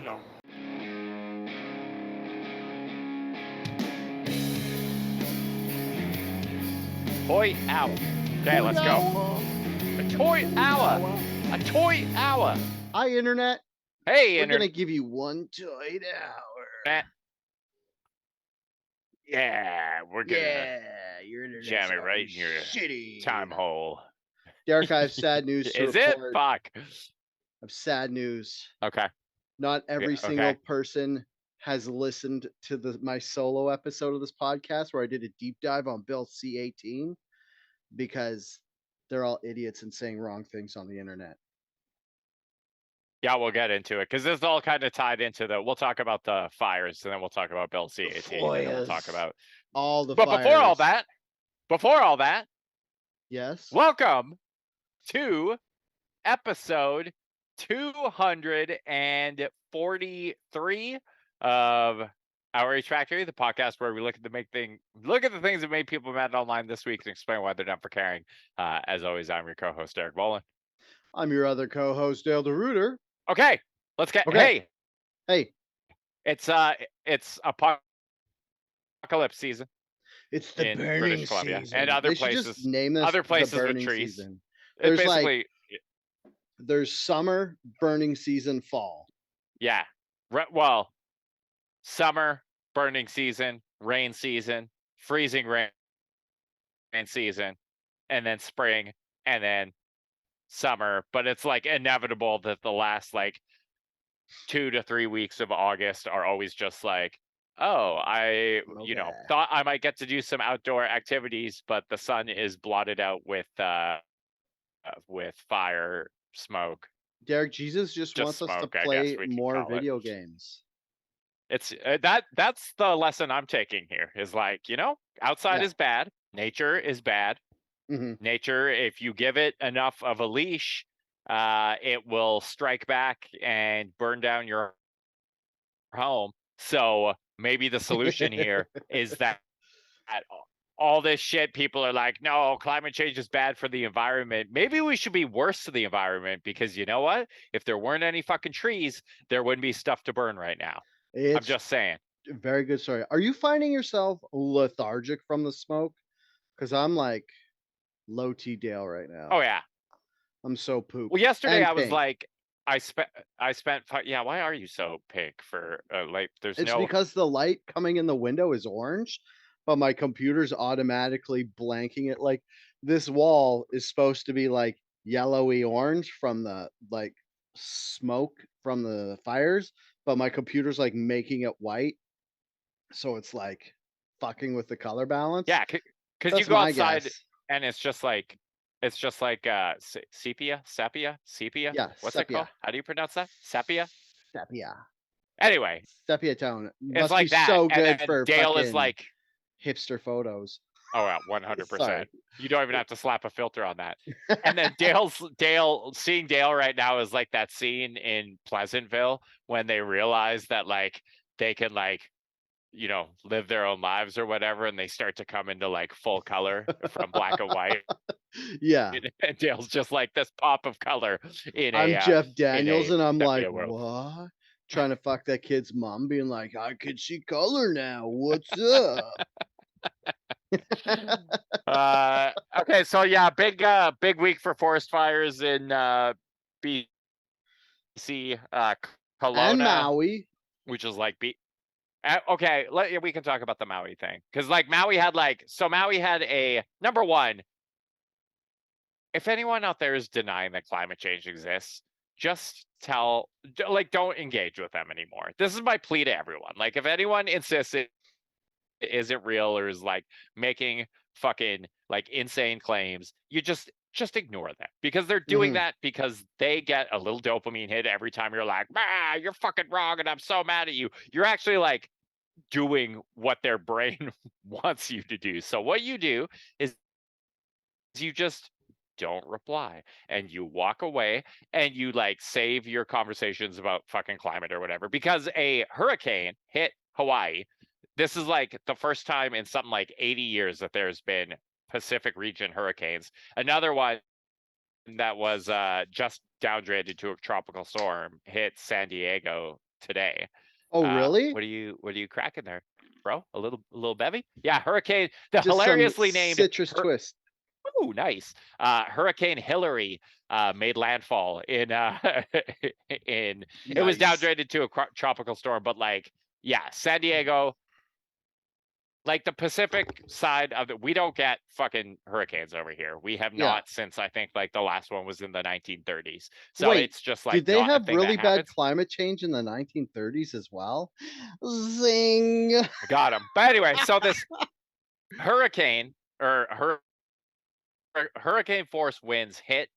know. Toy hour. Okay, let's go. A toy hour. A toy hour. Hi, Internet. Hey, We're going to give you one toy hour. Yeah, we're gonna your Internet jam it right in your shitty time hole. Derek, I have sad news to Is it? report. Fuck. I have sad news. Okay. Not every okay. single person has listened to my solo episode of this podcast where I did a deep dive on Bill C-18 because they're all idiots and saying wrong things on the internet. Yeah, we'll get into it because this is all kind of tied into we'll talk about the fires and then we'll talk about Bill C-18 and then we'll talk about all the But fires. before all that, yes. Welcome to episode 243 of Outrage Factory, the podcast where we look at the things that made people mad online this week and explain why they're done for caring. As always, I'm your co-host Eric Boland. I'm your other co-host Dale DeRuiter. Okay, let's get. Hey, it's apocalypse season. It's the in burning British Columbia season. and other they places. Just name this other places the burning with trees. Season. There's basically there's summer, burning season, fall. Yeah. Well, summer, burning season, rain season, freezing rain season, and then spring, and then summer. But it's like inevitable that the last like 2 to 3 weeks of August are always just like, oh, thought I might get to do some outdoor activities, but the sun is blotted out with fire, smoke. Derek, Jesus just wants us to play more video games. It's that's the lesson I'm taking here is like, outside is bad. Nature is bad. Mm-hmm. Nature, if you give it enough of a leash, it will strike back and burn down your home. So maybe the solution here is that all this shit, people are like, no, climate change is bad for the environment. Maybe we should be worse to the environment because you know what? If there weren't any fucking trees, there wouldn't be stuff to burn right now. I'm just saying. Very good story. Are you finding yourself lethargic from the smoke? Because I'm like low T Dale right now. Oh yeah. I'm so pooped. Well, yesterday I was like, I spent. Yeah. Why are you so pink for like? It's because the light coming in the window is orange, but my computer's automatically blanking it. Like this wall is supposed to be like yellowy orange from the like smoke from the fires, but my computer's like making it white, so it's like fucking with the color balance. Yeah, because you go outside and it's just like sepia. Yeah, what's it called? How do you pronounce that? Sepia. Anyway, sepia tone. It's like that. So good for Dale is like hipster photos. Oh, yeah, 100%. You don't even have to slap a filter on that. And then seeing Dale right now is like that scene in Pleasantville when they realize that like they can like, live their own lives or whatever, and they start to come into like full color from black and white. Yeah. And Dale's just like this pop of color I'm Jeff Daniels and I'm like, what? Trying to fuck that kid's mom, being like, I could see color now. What's up? Okay, so yeah, big week for forest fires in BC, Kelowna, and Maui, which is like okay, we can talk about the Maui thing because like Maui had a number one. If anyone out there is denying that climate change exists, just don't engage with them anymore. This is my plea to everyone. Like, if anyone insists it isn't real or is like making fucking like insane claims, you just ignore them because they're doing that because they get a little dopamine hit every time you're like, you're fucking wrong and I'm so mad at you. You're actually like doing what their brain wants you to do. So what you do is you just don't reply and you walk away and you like save your conversations about fucking climate or whatever because a hurricane hit Hawaii. This is like the first time in something like 80 years that there's been Pacific region hurricanes. Another one that was just downgraded to a tropical storm hit San Diego today. Oh, really? What are you cracking there, bro? A little bevy? Yeah, hurricane. The Just some hilariously named citrus twist. Ooh, nice. Hurricane Hillary made landfall in in it was Nice. downgraded to a tropical storm, but like yeah, San Diego, like the Pacific side of it, we don't get fucking hurricanes over here. We have Yeah. not since I think like the last one was in the 1930s. So Wait, it's just did like they not a have thing that really bad happens. climate change in the 1930s as well? Zing. I got them. But anyway, so this hurricane or hurricane force winds hit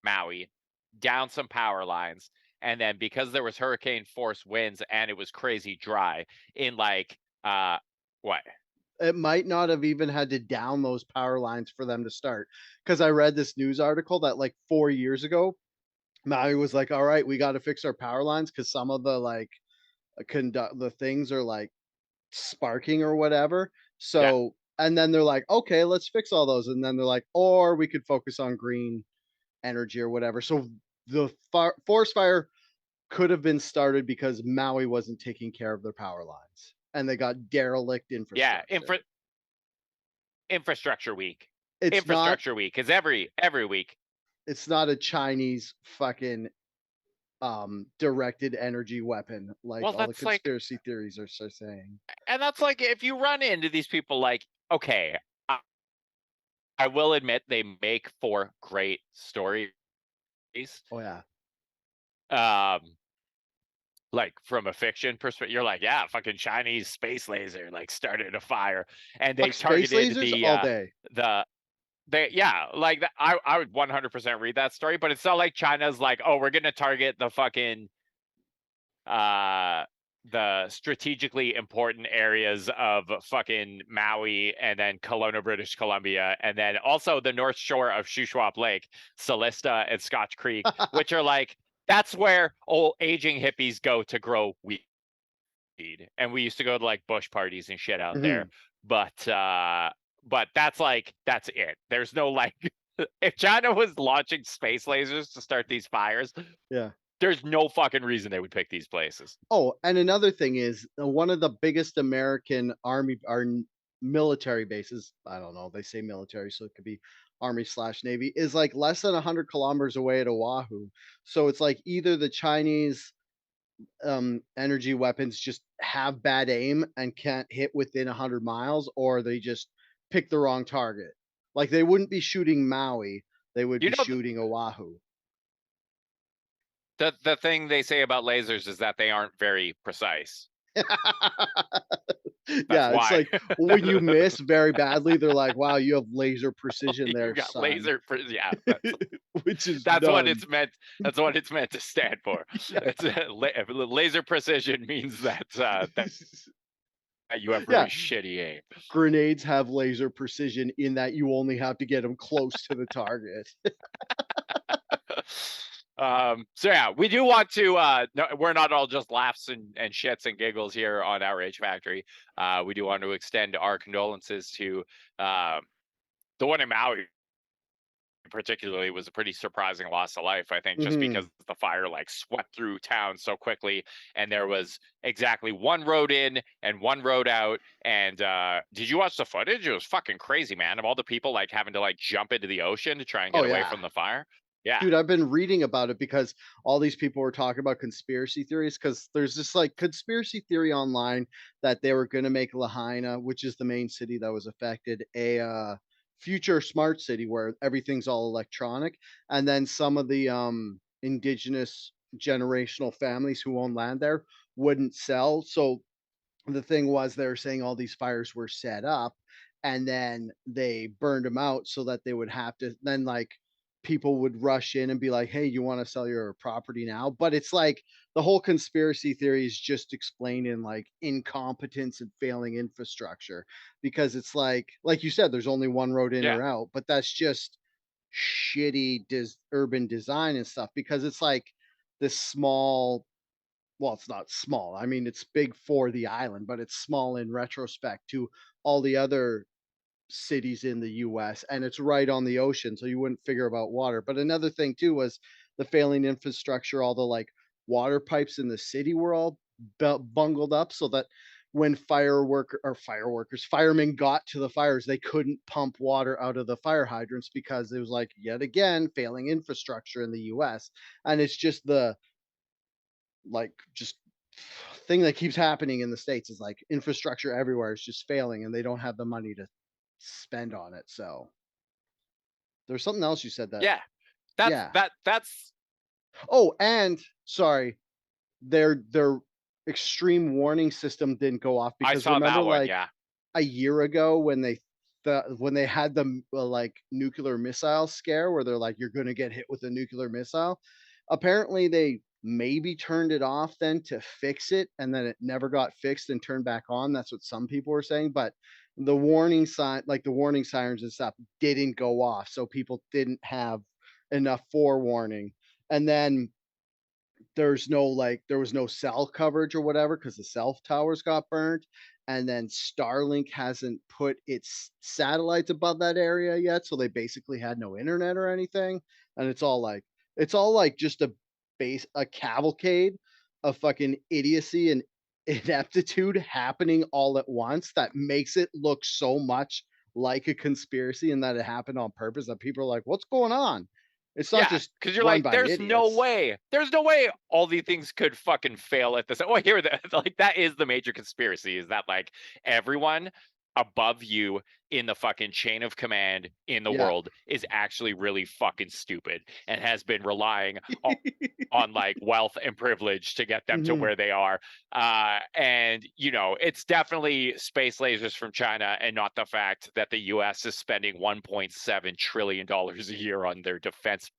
Maui, down some power lines, and then because there was hurricane force winds and it was crazy dry in like what? It might not have even had to down those power lines for them to start. Because I read this news article that, like, 4 years ago, Maui was like, "Alright, we gotta fix our power lines because some of the, like, conduct the things are, like, sparking or whatever." Yeah, So and then they're like, "Okay, let's fix all those." And then they're like, "Or we could focus on green energy or whatever." So the forest fire could have been started because Maui wasn't taking care of their power lines, and they got derelict yeah. infrastructure. Infrastructure week. It's not Infrastructure week is every week. it's not a Chinese fucking, directed energy weapon like Well, all the that's like, conspiracy theories are saying. and that's like if you run into these people, like, okay, I will admit they make for great stories. Oh, yeah. Um, like from a fiction perspective, you're like, yeah, fucking Chinese space laser like started a fire, and they Fuck space targeted lasers all day. the yeah, like I would 100% read that story, but it's not like China's like, oh, we're gonna target uh the strategically important areas of fucking Maui and then Kelowna, British Columbia, and then also the North Shore of Shuswap Lake, Celista and Scotch Creek, which are like that's where old aging hippies go to grow weed. And we used to go to like bush parties and shit out there. Mhm. But that's like that's it. There's no like if China was launching space lasers to start these fires, Yeah. there's no fucking reason they would pick these places. Oh, and another thing is, one of the biggest American army or military bases, I don't know, they say military, so it could be Army/Navy, is, like, less than 100 kilometers away at Oahu. So it's like either the Chinese energy weapons just have bad aim and can't hit within 100 miles, or they just pick the wrong target. Like, they wouldn't be shooting Maui, they would You be know shooting Oahu. the thing they say about lasers is that they aren't very precise. That's Yeah, it's why. like when you miss very badly, they're like, "Wow, you have laser precision You there, got son." yeah, Which is that's what done. it's meant. That's what it's meant to stand for. Yeah. It's laser precision means that you have Yeah, really shitty aim. grenades have laser precision in that you only have to get them close to the target. So yeah, we do want to no, we're not all just laughs and shits and giggles here on Outrage Factory. We do want to extend our condolences to the one in Maui particularly was a pretty surprising loss of life. I think just because Mhm. the fire like swept through town so quickly, and there was exactly one road in and one road out. And did you watch the footage? It was fucking crazy, man. Of all the people like having to like jump into the ocean to try and Oh, get away yeah. from the fire. Yeah, Dude, I've been reading about it because all these people were talking about conspiracy theories. Because there's this, like, conspiracy theory online that they were gonna make Lahaina, which is the main city that was affected, a, future smart city where everything's all electronic, and then some of the, indigenous generational families who own land there wouldn't sell, so the thing was they were saying all these fires were set up and then they burned them out so that they would have to then like people would rush in and be like, "Hey, you want to sell your property now?" But it's like the whole conspiracy theory is just explained in like incompetence and failing infrastructure because it's like you said there's only one road in yeah, or out, but that's just shitty urban design and stuff because it's like this small, well, it's not small. I mean, it's big for the island, but it's small in retrospect to all the other cities in the US, and it's right on the ocean, so you wouldn't figure about water. But another thing too was the failing infrastructure, all the like water pipes in the city were all bungled up so that when firemen got to the fires, they couldn't pump water out of the fire hydrants because it was like yet again failing infrastructure in the US. And it's just the just thing that keeps happening in the States is like infrastructure everywhere is just failing and they don't have the money to spend on it. So there's something else you said that, Yeah. yeah. That's Oh, and sorry, their extreme warning system didn't go off I because saw that remember one, like yeah. a year ago when they had the like nuclear missile scare where they're like you're going to get hit with a nuclear missile. Apparently they maybe turned it off then to fix it and then it never got fixed and turned back on. That's what some people were saying, but the warning sirens and stuff didn't go off, so people didn't have enough forewarning. And then there was no cell coverage or whatever because the cell towers got burned, and then Starlink hasn't put its satellites above that area yet, so they basically had no internet or anything, and it's all like just a cavalcade of fucking idiocy and ineptitude happening all at once that makes it look so much like a conspiracy and that it happened on purpose that people are like, "What's going on?" It's not Yeah, just because you're run like, by " idiots. there's no way all these things could fucking fail at this." Oh, here, like that is the major conspiracy: is that like everyone above you in the fucking chain of command in the Yeah. world is actually really fucking stupid and has been relying on like wealth and privilege to get them to Mhm. where they are. And it's definitely space lasers from China and not the fact that the US is spending $1.7 trillion a year on their defense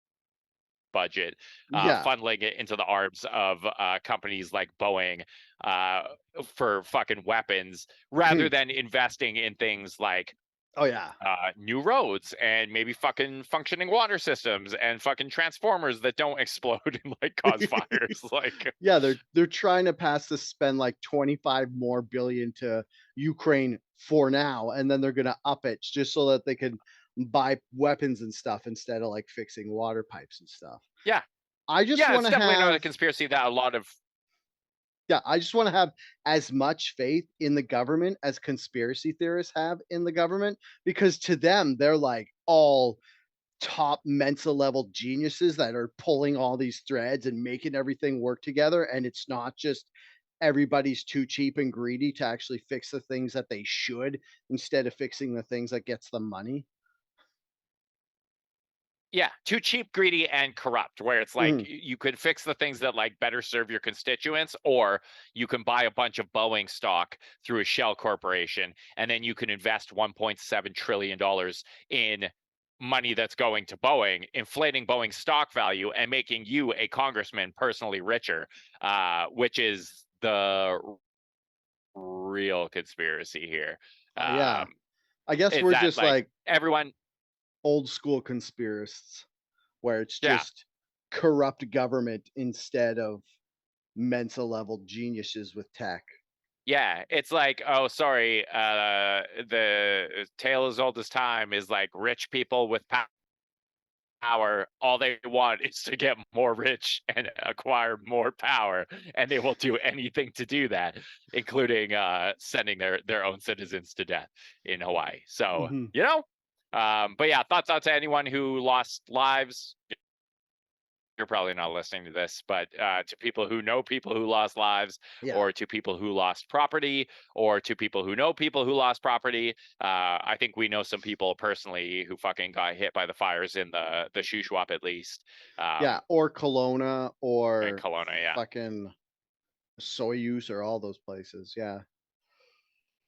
budget, Yeah. funneling it into the arms of companies like Boeing uh, for fucking weapons, rather Mhm. than investing in things like Oh, yeah. new roads and maybe fucking functioning water systems and fucking transformers that don't explode and like cause fires. Like, Yeah, they're trying to pass to spend, like, 25 more billion to Ukraine for now, and then they're gonna up it just so that they can buy weapons and stuff instead of, like, fixing water pipes and stuff. yeah, I just yeah, it's wanna definitely not a have conspiracy that a lot of I just wanna have as much faith in the government as conspiracy theorists have in the government, because to them, they're, like, all top mental level geniuses that are pulling all these threads and making everything work together, and it's not just everybody's too cheap and greedy to actually fix the things that they should instead of fixing the things that gets them money. yeah, too cheap, greedy, and corrupt, where it's like Mhm. you could fix the things that like better serve your constituents, or you can buy a bunch of Boeing stock through a shell corporation, and then you can invest $1.7 trillion in money that's going to Boeing, inflating Boeing's stock value and making you a congressman personally richer, which is the real conspiracy here. Yeah. Um, I guess is we're that just like like everyone? old school conspiracists where it's Yeah, just corrupt government instead of mental level geniuses with tech. yeah, it's like, oh, sorry, the tale as old as time is like rich people with power. All they want is to get more rich and acquire more power, and they will do anything to do that, including sending their own citizens to death in Hawaii. So, Mhm. but yeah, thoughts out to anyone who lost lives. You're probably not listening to this, but to people who know people who lost lives, Yeah. or to people who lost property, or to people who know people who lost property. I think we know some people personally who fucking got hit by the fires in the Shuswap, at least, Yeah, um, or Kelowna and or Kelowna. Yeah, fucking Soyuz or all those places, yeah.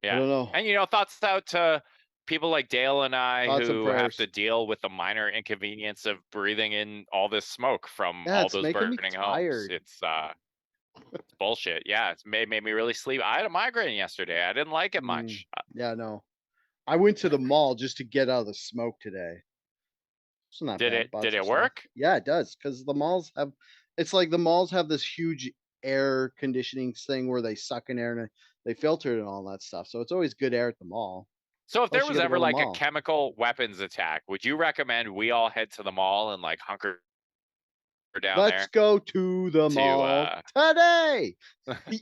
I yeah, don't know. and thoughts out to people like Dale and I Thoughts and who have prayers. to deal with the minor inconvenience of breathing in all this smoke from Yeah, all it's those making me burning homes. tired. It's bullshit. Yeah, it's made me really sleep. I had a migraine yesterday. I didn't like it Mm, much. yeah, no. I went to the mall just to get out of the smoke today. It's not Did bad, it bought did some it stuff. work? Yeah, it does because the malls have it's like the malls have this huge air conditioning thing where they suck in air and they filter it and all that stuff, so it's always good air at the mall. So if there Plus you was gotta go ever to the like a mall. chemical weapons attack, would you recommend we all head to the mall and like hunker down Let's there go to the to mall today.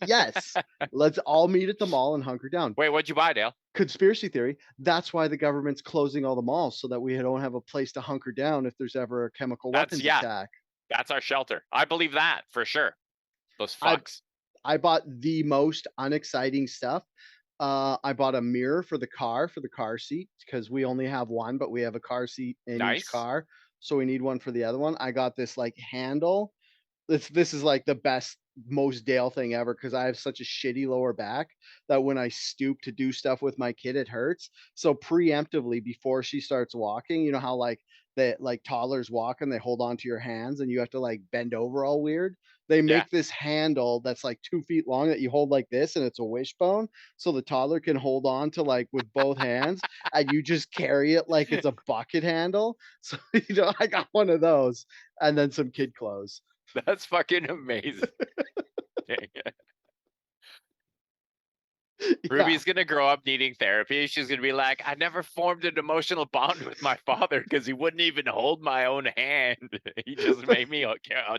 Yes, let's all meet at the mall and hunker down. wait, what'd you buy, Dale? Conspiracy theory. That's why the government's closing all the malls so that we don't have a place to hunker down if there's ever a chemical That's weapons yeah, attack. that's our shelter. I believe that for sure. Those I fucks. I bought the most unexciting stuff. I bought a mirror for the car seat because we only have one, but we have a car seat in each Nice. car, so we need one for the other one. I got this like handle. This is like the best, most Dale thing ever because I have such a shitty lower back that when I stoop to do stuff with my kid, it hurts. So preemptively, before she starts walking, you know how like toddlers walk and they hold on to your hands and you have to like bend over all weird. They Yeah. make this handle that's like 2 feet long that you hold like this, and it's a wishbone, so the toddler can hold on to like with both hands, and you just carry it like it's a bucket handle. So I got one of those, and then some kid clothes. That's fucking amazing. Yeah. Ruby's gonna grow up needing therapy. She's gonna be like, I never formed an emotional bond with my father because he wouldn't even hold my own hand. He just made me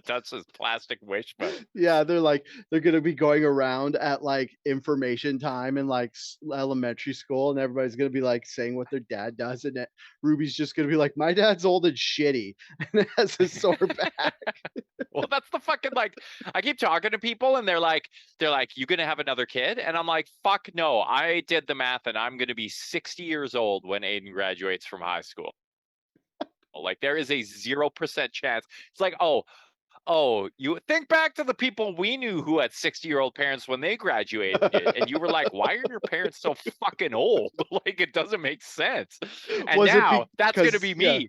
touch this plastic wishbone. Yeah, they're gonna be going around at like information time in like elementary school, and everybody's gonna be like saying what their dad does, and Ruby's just gonna be like, "My dad's old and shitty," and it has a sore back. Well, that's the fucking like. I keep talking to people, and they're like, "You gonna have another kid?" And I'm like, "Fuck no! I did the math, and I'm gonna be 60 years old when Aiden graduates from high school. Like, there is a 0% chance." It's like, oh, you think back to the people we knew who had 60-year-old parents when they graduated, and you were like, "Why are your parents so fucking old?" Like, it doesn't make sense. And Was it now that's gonna because be yeah, me.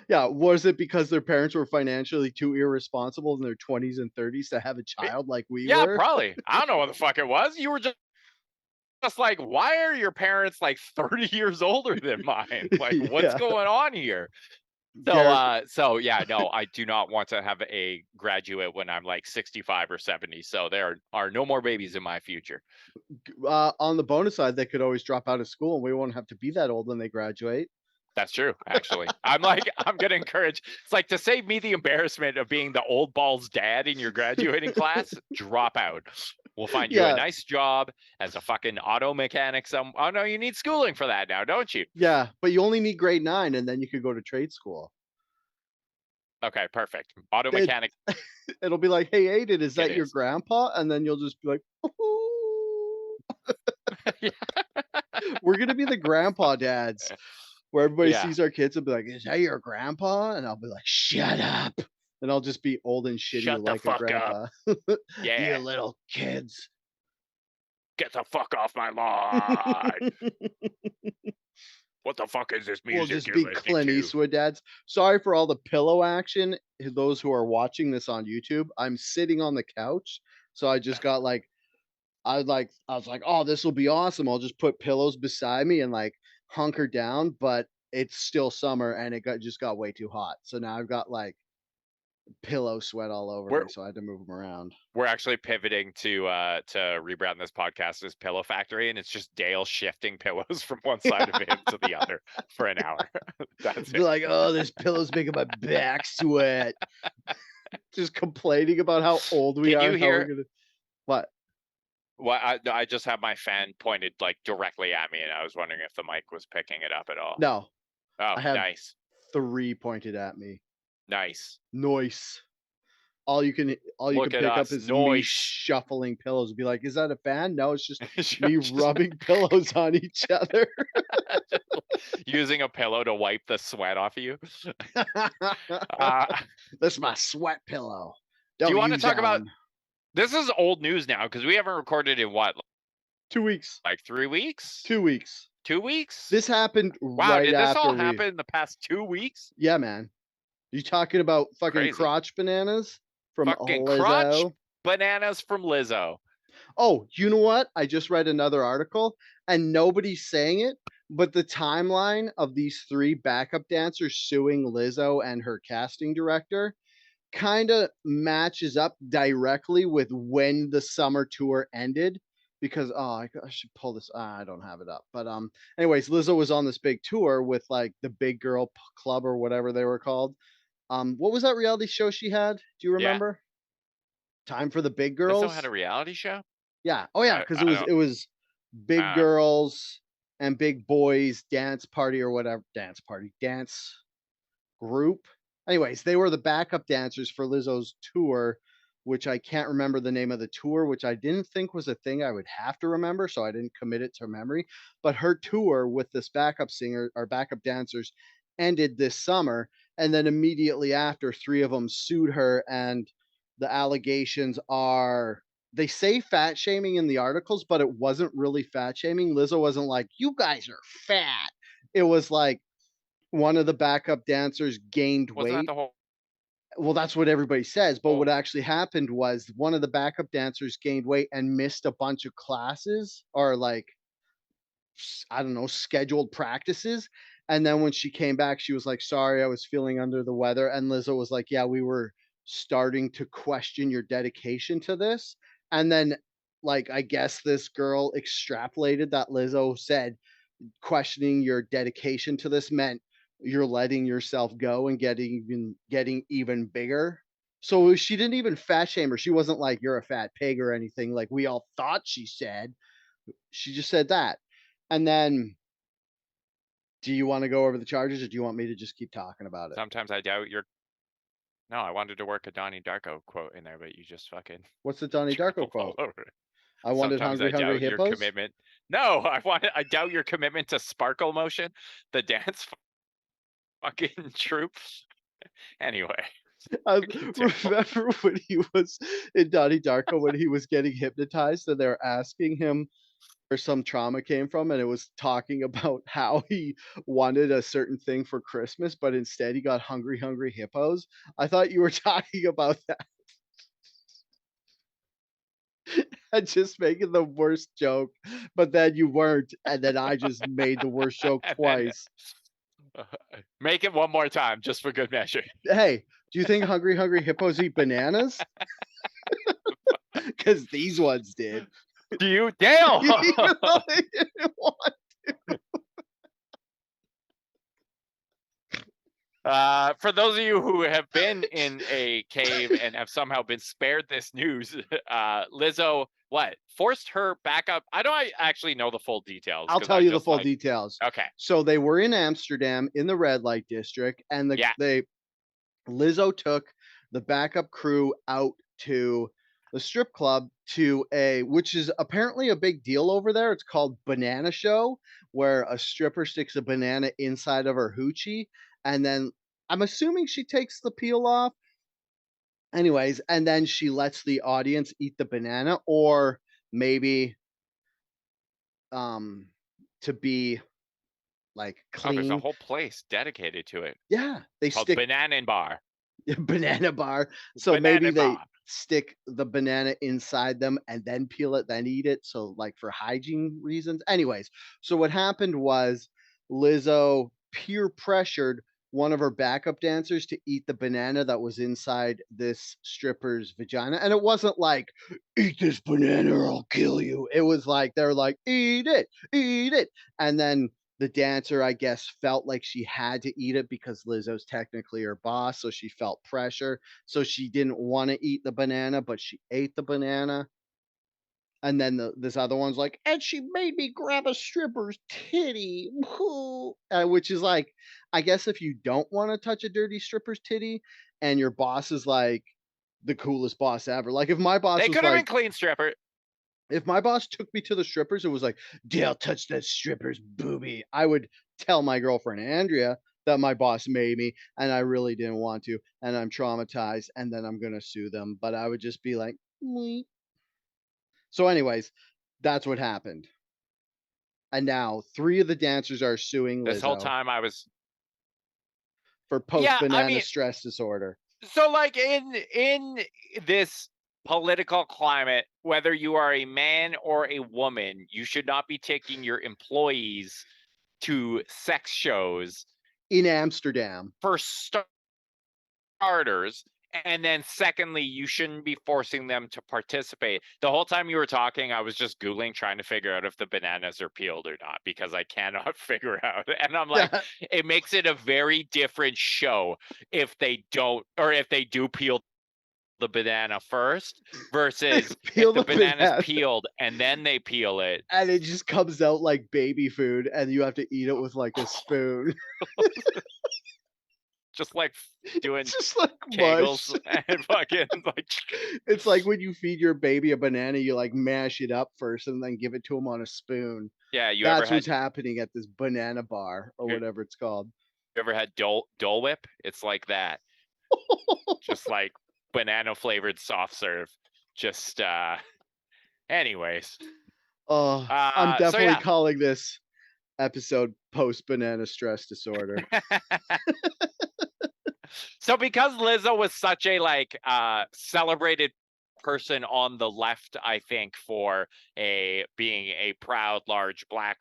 yeah, was it because their parents were financially too irresponsible in their 20s and 30s to have a Eh, child like we yeah, were? probably. I don't know what the fuck it was. You were just like, why are your parents like 30 years older than mine? Like, what's Yeah. going on here? Garrett, So yeah, no, I do not want to have a graduate when I'm like 65 or 70. So there are no more babies in my future. on the bonus side, they could always drop out of school and we won't have to be that old when they graduate. That's true, actually. I'm like, I'm gonna encourage. It's like to save me the embarrassment of being the old ball's dad in your graduating class. Drop out. We'll find you a Yeah, nice job as a fucking auto mechanic. Oh no, you need schooling for that now, don't you? yeah, but you only need grade 9 and then you could go to trade school. Okay, perfect. Auto It mechanic it'll be like, "Hey, Aiden, is it that your is. grandpa?" And then you'll just be like, "Ooh." Yeah. We're gonna be the grandpa dads where everybody Yeah. sees our kids and be like, "Is that your grandpa?" And I'll be like, "Shut up." And I'll just be old and shitty Shut the like a fuck up. grandpa. "You Yeah. little kids." Get the fuck off my lawn. What the fuck is this We'll music just you're be listening Clint to? Eastwood dads. Sorry for all the pillow action. Those who are watching this on YouTube, I'm sitting on the couch, so I just got like I was like, "Oh, this will be awesome. I'll just put pillows beside me and like hunker down," but it's still summer and just got way too hot. So now I've got like pillow sweat all over We're me, so I had to move them around. we're actually pivoting to rebrand this podcast as Pillow Factory, and it's just Dale shifting pillows from one side of him to the other for an hour. That's Be it. like, "Oh, this pillow's making my back sweat." Just complaining about how old we Can are you and how we're hear? gonna what? Well, I just have my fan pointed like directly at me, and I was wondering if the mic was picking it up at all. No, Oh, I have nice, 3 pointed at me. nice. Noise. All you Look can at pick up us, is me noise. shuffling pillows. Be like, "Is that a fan?" No, it's just me Just rubbing pillows on each other. using a pillow to wipe the sweat off of you. Uh, That's my sweat pillow. do you Don't want to use talk that about one. this? Is old news now because we haven't recorded in what, 2 weeks. like 3 weeks, 2 weeks. 2 weeks? This happened Wow, right did this all after we happen in the past 2 weeks? Yeah, man. You talking about fucking Crazy. crotch bananas from Fucking crotch Lizzo? bananas from Lizzo. Oh, you know what? I just read another article and nobody's saying it, but the timeline of these 3 backup dancers suing Lizzo and her casting director kinda matches up directly with when the summer tour ended because I should pull this I don't have it up, but, anyways, Lizzo was on this big tour with, like, the Big Girl Club or whatever they were called, What was that reality show she had? Do you Yeah. remember? Time for the Big Lizzo had Girls? a reality show? Yeah. Oh, yeah, because I don't it was Big uh, Girls and Big Boys dance party or whatever dance group. Anyways, they were the backup dancers for Lizzo's tour, which I can't remember the name of the tour, which I didn't think was a thing I would have to remember, so I didn't commit it to memory. But her tour with this backup singer or backup dancers ended this summer, and then immediately after, three of them sued her, and the allegations are they say fat shaming in the articles, but it wasn't really fat shaming. Lizzo wasn't like, "You guys are fat." It was like one of the backup dancers gained wasn't that weight. the whole Well, that's what everybody says, but what actually happened was one of the backup dancers gained weight and missed a bunch of classes or like I don't know, scheduled practices. And then when she came back, she was like, "Sorry, I was feeling under the weather." And Lizzo was like, "Yeah, we were starting to question your dedication to this." And then like I guess this girl extrapolated that Lizzo said questioning your dedication to this meant you're letting yourself go and getting even bigger. So she didn't even fat shame her. She wasn't like you're a fat pig or anything like we all thought she said. She just said that. And then do you want to go over the charges or do you want me to just keep talking about it? sometimes I doubt your no, I wanted to work a Donnie Darko quote in there, but you just fucking What's the Donnie Darko dribbled all quote? over it. I wanted Sometimes hungry, I hungry doubt your hippos. commitment. No, I doubt your commitment to sparkle motion, the dance fucking troupe. Anyway, I continue. remember when he was in Donnie Darko when he was getting hypnotized and they're asking him where some trauma came from, and it was talking about how he wanted a certain thing for Christmas, but instead he got hungry, hungry hippos. I thought you were talking about that and just making the worst joke, but then you weren't, and then I just made the worst joke And then twice. uh, make it one more time just for good measure. Hey, do you think hungry, hungry hippos eat bananas? Because these ones did. Do you Dale? Even though they didn't want. For those of you who have been in a cave and have somehow been spared this news, Lizzo, what forced her back up? I don't actually know the full details I'll because tell I you the just full like details. okay, So they were in Amsterdam in the red light district, and yeah, they Lizzo took the backup crew out to the strip club to a which is apparently a big deal over there. It's called Banana Show, where a stripper sticks a banana inside of her hoochie, and then I'm assuming she takes the peel off. Anyways, and then she lets the audience eat the banana, or maybe um to be like oh, there's a clean. whole place dedicated to it Yeah, they called stick Banana and Bar. banana bar. So maybe Banana they Bar. stick the banana inside them and then peel it, then eat it. So, like for hygiene reasons. Anyways, so what happened was Lizzo peer pressured one of her backup dancers to eat the banana that was inside this stripper's vagina. And it wasn't like, eat this banana or I'll kill you. It was like, they're like, eat it, eat it. And then the dancer, I guess, felt like she had to eat it because Lizzo's technically her boss, so she felt pressure. So she didn't want to eat the banana, but she ate the banana. And then this other one's like, and she made me grab a stripper's titty, which is like, I guess if you don't want to touch a dirty stripper's titty, and your boss is like the coolest boss ever. Like They could have been clean stripper. if my boss took me to the strippers and was like, Dale, touch that stripper's boobie, I would tell my girlfriend Andrea that my boss made me and I really didn't want to, and I'm traumatized, and then I'm gonna sue them. But I would just be like, "Meh." So, anyways, that's what happened. And now three of the dancers are suing This whole Lizzo time I was for post yeah, I banana mean, stress disorder. so like in this political climate, whether you are a man or a woman, you should not be taking your employees to sex shows In Amsterdam. for starters. And then secondly, you shouldn't be forcing them to participate. The whole time you were talking, I was just Googling, trying to figure out if the bananas are peeled or not, because I cannot figure out. And I'm like, Yeah. it makes it a very different show if they don't, or if they do peel the banana first versus Peel if the the banana's banana. peeled and then they peel it. And it just comes out like baby food, and you have to eat it with like a spoon. Just like doing It's just like mush. kegels and fucking like. It's like when you feed your baby a banana, you like mash it up first and then give it to him on a spoon. Yeah, you ever That's had what's happening at this banana bar or whatever it's called. Dole Whip? It's like that. Just like banana flavored soft serve. Just anyways. Oh, I'm So definitely yeah. calling this episode post banana stress disorder. So because Lizzo was such a like celebrated person on the left, I think, for being a proud large black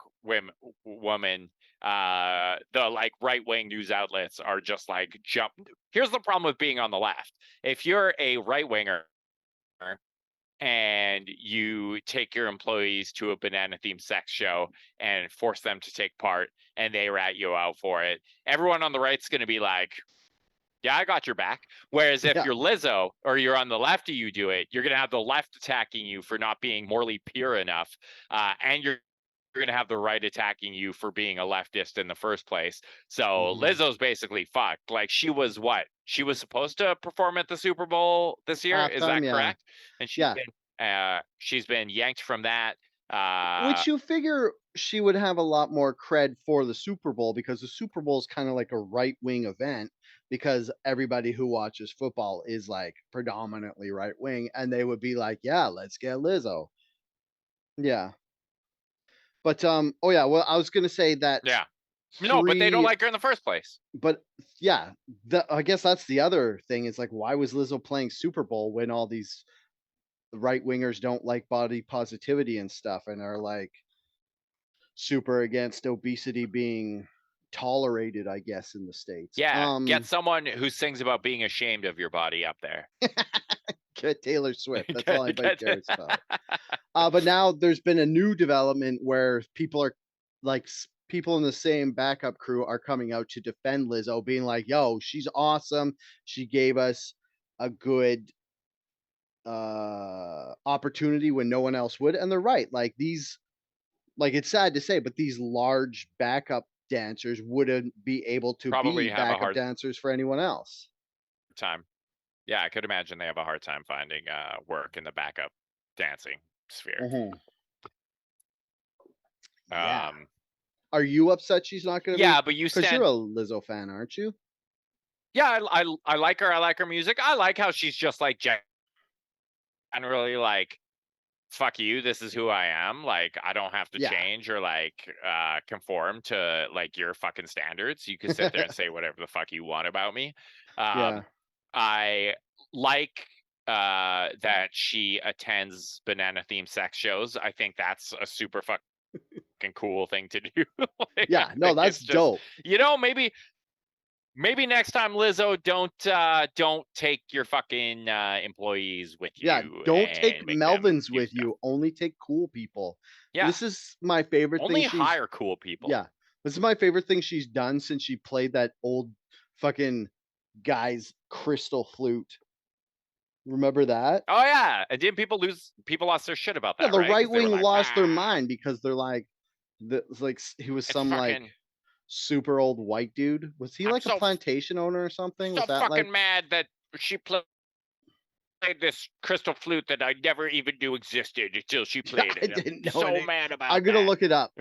woman, the like right-wing news outlets are just like jump. Here's the problem with being on the left. If you're a right-winger and you take your employees to a banana themed sex show and force them to take part and they rat you out for it, everyone on the right's going to be like, yeah, I got your back. Whereas if Yeah. you're Lizzo or you're on the left of you do it, you're going to have the left attacking you for not being morally pure enough. And you're going to have the right attacking you for being a leftist in the first place. So Lizzo's basically fucked. Like she was what? She was supposed to perform at the Super Bowl this year. Is that Halftime, yeah. correct? And she's been yanked from that. Which you figure she would have a lot more cred for the Super Bowl, because the Super Bowl is kind of like a right wing event, because everybody who watches football is like predominantly right wing, and they would be like, yeah, let's get Lizzo. Yeah. But oh yeah, well, I was gonna say that yeah. No, but they don't like her in the first place. But yeah, I guess that's the other thing, is like, why was Lizzo playing Super Bowl when all these right wingers don't like body positivity and stuff and are like super against obesity being tolerated, I guess, in the States. Yeah, get someone who sings about being ashamed of your body up there. Get Taylor Swift. That's all anybody cares about. But now there's been a new development where people are like, people in the same backup crew are coming out to defend Lizzo, being like, yo, she's awesome. She gave us a good opportunity when no one else would. And they're right. Like these, like, it's sad to say, but these large backup dancers wouldn't be able to Probably be have a backup hard dancers for anyone else. time. Yeah, I could imagine they have a hard time finding work in the backup dancing sphere. Yeah. Are you upset she's not going to be? Yeah, but Because you're a Lizzo fan, aren't you? Yeah, I like her. I like her music. I like how she's just like generally like, fuck you, this is who I am. Like, I don't have to change or like conform to like your fucking standards. You can sit there and say whatever the fuck you want about me. I like that she attends banana themed sex shows. I think that's a super fucking cool thing to do. Like, yeah, no, that's just dope. You know, maybe next time, Lizzo, don't take your fucking employees with you. Yeah, don't take Melvins with you. Only take cool people. Yeah, this is my favorite Only thing. hire cool people. Yeah, this is my favorite thing she's done since she played that old fucking guy's crystal flute. Remember that? Oh yeah, and didn't people lost their shit about that? Yeah, the right wing like, lost their mind because they're like, he was some like super old white dude. Was he like a plantation owner or something? So was that fucking like mad that she played this crystal flute that I never even knew existed until she played it. I didn't know. So mad about. I'm gonna look it up.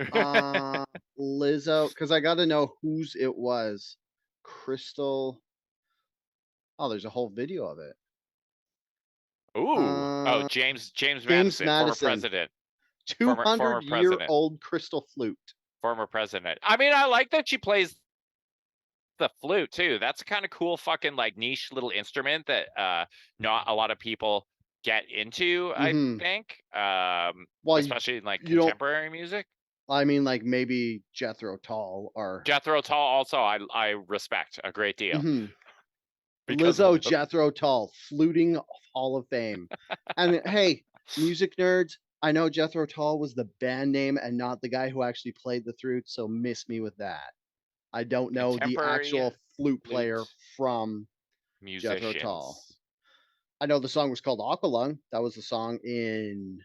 Lizzo, because I gotta know whose it was. Crystal. Oh, there's a whole video of it. Ooh. James Madison, former president. 200-year-old crystal flute. Former president. I mean, I like that she plays the flute too. That's a kind of cool fucking like niche little instrument that not a lot of people get into, I think. Well, especially in like contemporary music. I mean, like maybe Jethro Tull or Jethro Tull also I respect a great deal. because of Lizzo, the Jethro Tull, fluting Hall of Fame. And hey, music nerds, I know Jethro Tull was the band name and not the guy who actually played the flute, so miss me with that. I don't know the contemporary actual flute player flute from Jethro Tull. musicians, I know the song was called Aqualung. That was the song in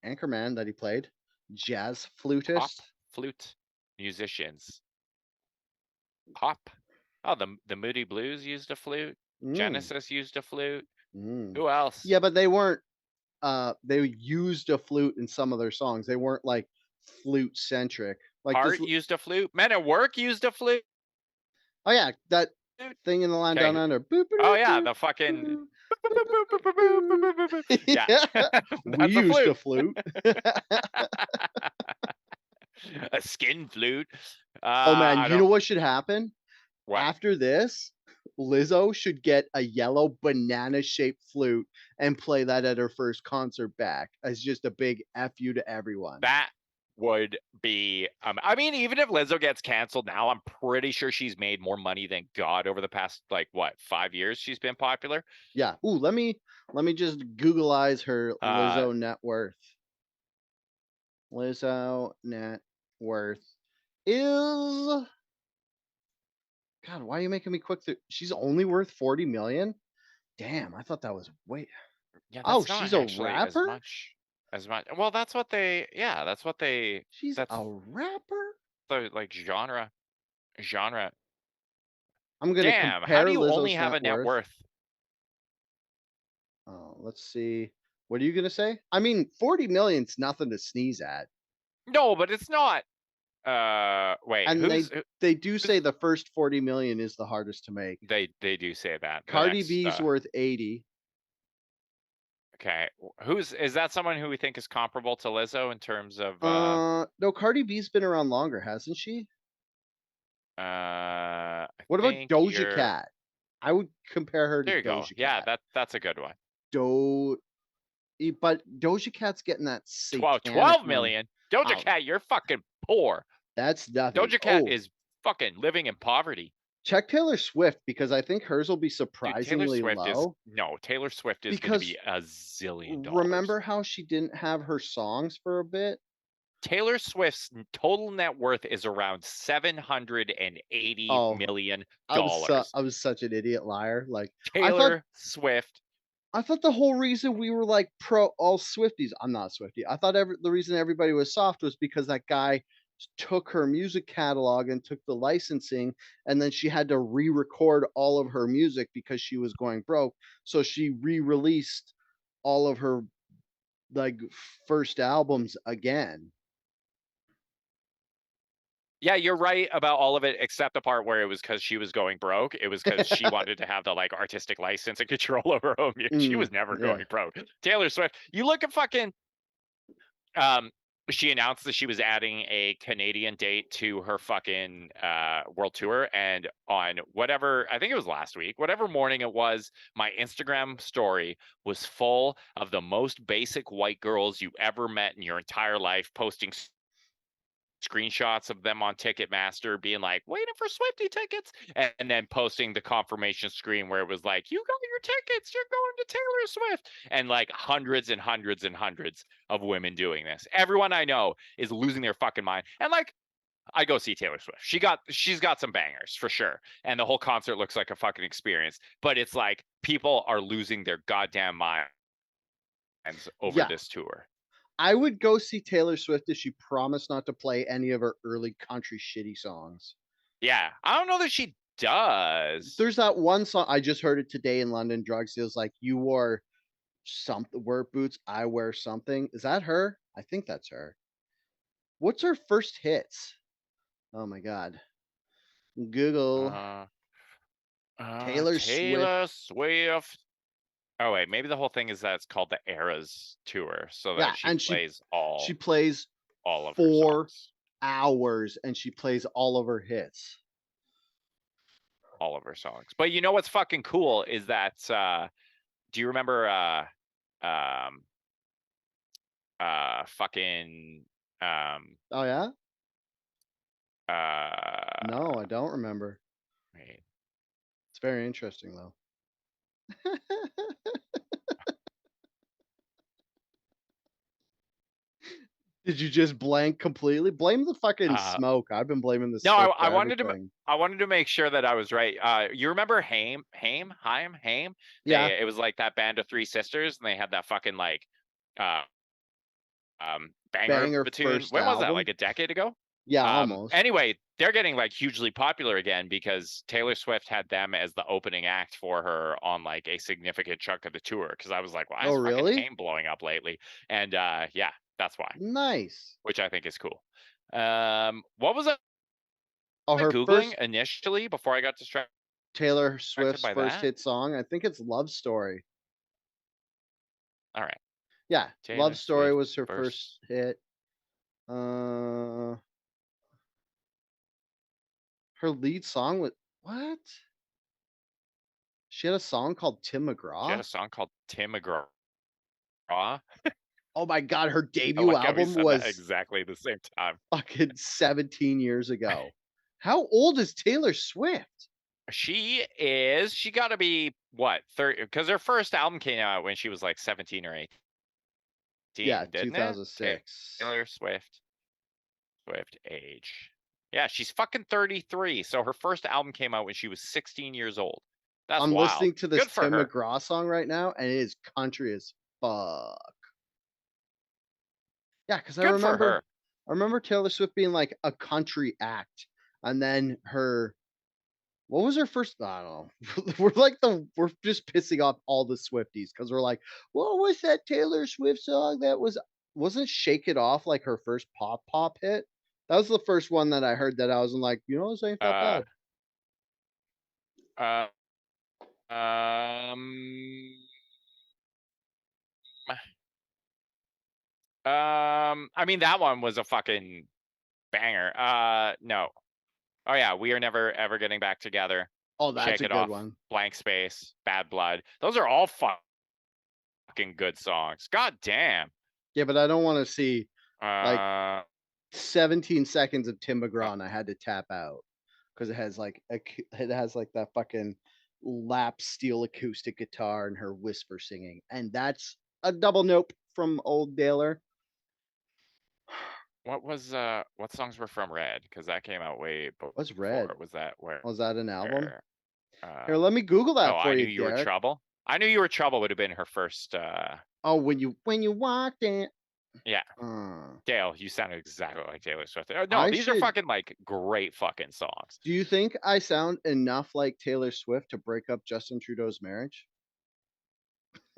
Anchorman that he played. Jazz pop flutist. flute musicians, pop. Oh, the Moody Blues used a flute. Mm, Genesis used a flute. mm. Who else? Yeah, but they weren't they used a flute in some of their songs. They weren't like flute centric. Like this Heart used a flute. Men at Work used a flute. oh yeah, that thing in the line down Okay. under. Boop, Oh boop, yeah, boop, the fucking boop, boop, boop, boop. yeah, Yeah. We that's a used a flute. flute. A skin flute. Oh man, I you know don't. what should happen? What? After this, Lizzo should get a yellow banana shaped flute and play that at her first concert back as just a big F you to everyone. That would be. I mean, even if Lizzo gets canceled now, I'm pretty sure she's made more money than God over the past like what 5 years she's been popular. Yeah. Ooh, let me just Googleize her Uh, Lizzo net worth. Lizzo net worth is God, why are you making me quick through? She's only worth 40 million? Damn, I thought that was way. yeah, Oh, that's not she's a actually as rapper? much as much. Well, that's what they. Yeah, that's what they. She's That's a rapper? the like genre. I'm gonna Damn, how compare do you only Lizzo's have net a net worth. worth? Let's see. What are you gonna say? I mean, 40 million's nothing to sneeze at. No, but it's not. Wait, And they do say who's the first 40 million is the hardest to make. they do say that. The Cardi next B's worth 80. okay, who's is that someone who we think is comparable to Lizzo in terms of No, Cardi B's been around longer, hasn't she? I What about think Doja you're Cat? I would compare her to there you go. Doja Yeah, Cat. that's a good one. Do but Doja Cat's getting that 12, satanic 12 money. million. Doja Oh, Cat, you're fucking poor. that's nothing. Doja Cat Oh, is fucking living in poverty. check Taylor Swift because I think hers will be Dude, Taylor surprisingly Swift is low. no, Taylor Swift is going to Because be a zillion dollars. remember how she didn't have her songs for a bit? Taylor Swift's total net worth is around $780 Oh, million. I was such an idiot liar. Like I thought Taylor Swift. I thought the whole reason we were like pro all Swifties. I'm not a Swiftie. I thought the reason everybody was soft was because that guy took her music catalog and took the licensing, and then she had to re-record all of her music because she was going broke. So she re-released all of her like first albums again. Yeah, you're right about all of it except the part where it was because she was going broke. It was because she wanted to have the like artistic license and control over her own music. She was never Yeah. going broke. Taylor Swift, you look at fucking um she announced that she was adding a Canadian date to her fucking world tour, and on whatever, I think it was last week, whatever morning it was, my Instagram story was full of the most basic white girls you ever met in your entire life posting screenshots of them on Ticketmaster being like, waiting for Swifty tickets, and then posting the confirmation screen where it was like, you got your tickets, you're going to Taylor Swift, and like hundreds and hundreds and hundreds of women doing this. Everyone I know is losing their fucking mind. And like, I go see Taylor Swift. She's got some bangers for sure. And the whole concert looks like a fucking experience. But it's like people are losing their goddamn minds over Yeah. this tour. I would go see Taylor Swift if she promised not to play any of her early country shitty songs. Yeah. I don't know that she does. There's that one song I just heard it today in London Drugs. It was like you wore something work boots, I wear something. Is that her? I think that's her. What's her first hits? Oh my god. Google Uh Taylor Swift. Taylor Swift. Oh wait, maybe the whole thing is that it's called the Eras Tour, so Yeah, that she and plays she plays all of her 4 songs, hours and she plays all of her hits. all of her songs. But you know what's fucking cool is that do you remember um fucking Oh yeah? uh No, I don't remember. wait, It's very interesting though. Did you just blank completely? Blame the fucking Uh, smoke. I've been blaming the no, smoke for I wanted to everything. I wanted to make sure that I was right. You remember Haim? Yeah, It was like that band of three sisters, and they had that fucking like uh banger of banger a tune. first When was that? album. Like a decade ago? Yeah, almost. Anyway, they're getting like hugely popular again because Taylor Swift had them as the opening act for her on like a significant chunk of the tour. Because I was like, why Oh, is fucking really? Haim blowing up lately? And yeah, that's why, Nice. which I think is cool. What was Oh, I her googling first initially before I got distracted Taylor Swift's by first that? hit song. I think it's Love Story. All right, Yeah, Love Taylor Story Swift was her first first. hit. Uh, her lead song was what? She had a song called Tim She had McGraw. a song called Tim McGraw. Oh my god, her I debut like how we album said that was exactly the same time. fucking 17 years ago. How old is Taylor Swift? She got to be what, 30? Because her first album came out when she was like 17 or Yeah, 18, didn't it? 2006. Taylor Swift age. Yeah, she's fucking 33. So her first album came out when she was 16 years old. That's I'm wild. listening to this Good for Tim her. McGraw song right now, and it is country as fuck. Yeah, because Good for her. I remember Taylor Swift being like a country act, and then her what was her first? I don't know. We're just pissing off all the Swifties because we're like, what was that Taylor Swift song that wasn't Shake It Off like her first pop hit? That was the first one that I heard that I was like, this ain't that Uh, bad. uh, um, I mean, that one was a fucking banger. No. Oh yeah, we are never ever getting back together. Oh, that's Shake a It good Off, one. Blank Space, Bad Blood. Those are all fucking good songs. God damn. Yeah, but I don't want to see like Uh, 17 seconds of Tim uh, McGraw and I had to tap out because it has like that fucking lap steel acoustic guitar and her whisper singing, and that's a double nope from old Daler. what songs were from Red? Because that came out way What's before. Red? Was that where? Was that an album? Uh, Here, let me Google oh, that I for Knew you, You Were Derek. Trouble. I Knew You Were Trouble would have been her first. Oh, when you walked in. Yeah. Uh, Dale, you sounded exactly like Taylor Swift. No, I these are should. fucking like great fucking songs. Do you think I sound enough like Taylor Swift to break up Justin Trudeau's marriage?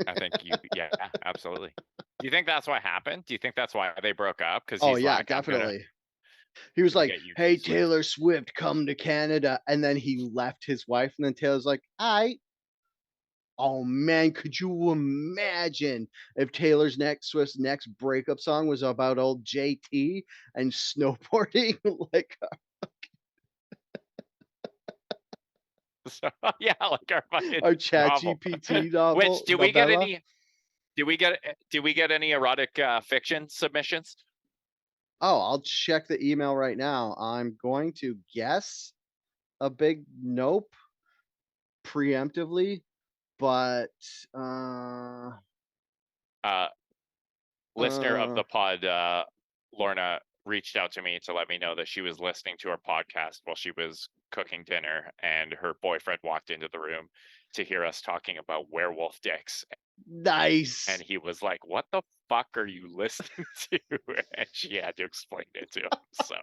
I think yeah, absolutely. Do you think that's what happened? Do you think that's why they broke up? Because Oh he's yeah, like, definitely. He was gonna like, get you "Hey, too, Swift." Taylor Swift, come to Canada," and then he left his wife, and then Taylor's like, "I." Oh man, could you imagine if Swift's next breakup song was about old JT and snowboarding? Like So yeah, like our fucking our Chat novel. GPT Which novella. did we get any erotic fiction submissions? Oh, I'll check the email right now. I'm going to guess a big nope preemptively, but Uh, Listener of uh the pod, Lorna reached out to me to let me know that she was listening to our podcast while she was cooking dinner, and her boyfriend walked into the room to hear us talking about werewolf dicks, and nice. he was like, "What the fuck are you listening to?" And she had to explain it to him. So,